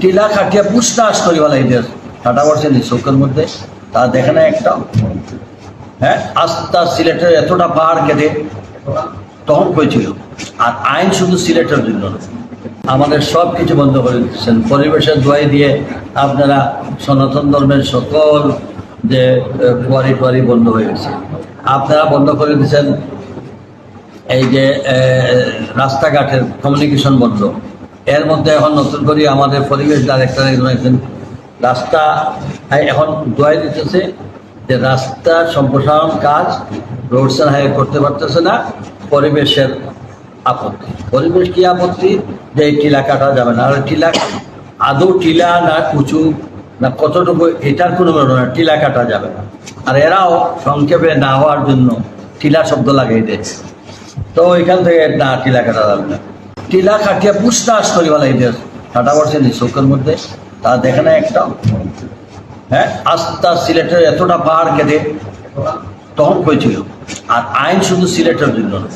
টিলা খাটিয়া পুষ্টাস করি বলা এদের ঠাটা করছেন চোখের মধ্যে তা দেখে না একটা হ্যাঁ আস্তা সিলেটের এতটা পাহাড় কেটে তখন হয়েছিল। আর আইন শুধু সিলেটের জন্য না, আমাদের সব কিছু বন্ধ করে দিচ্ছেন। পরিবেশের দোয়াই দিয়ে আপনারা সনাতন ধর্মের সকল যে কুয়ারি টুয়ারি বন্ধ হয়ে গেছে, আপনারা বন্ধ করে দিচ্ছেন। এই যে রাস্তাঘাটের কমিউনিকেশন বন্ধ। এর মধ্যে এখন নতুন করে আমাদের পরিবেশ ডাইরেক্টর একজন রাস্তা এখন দোয়াই দিতেছে যে রাস্তা সম্প্রসারণ কাজ রোড অ্যান্ড হাইওয়ে করতে পারতেছে না, পরিবেশের আপত্তি। পরিবেশ কি আপত্তি? যে এই টিলা কাটা যাবে না। আর টিলা আদৌ টিলা না উঁচু না কতটুকু এটার কোনো ব্যাপার না, টিলা কাটা যাবে না। আর এরাও সংক্ষেপে না হওয়ার জন্য টিলা শব্দ লাগাই দিয়েছে। তো এখান থেকে না টিলা কাটা যাবে না, টিলা কাটিয়া পুষ্টাস করি বলা এদের ঠাটা করছেন চোখের মধ্যে তা দেখে না একটা হ্যাঁ আস্তা সিলেটের এতটা পাহাড় কেটে তখন হয়েছিল। আর আইন শুধু সিলেটের জন্য না,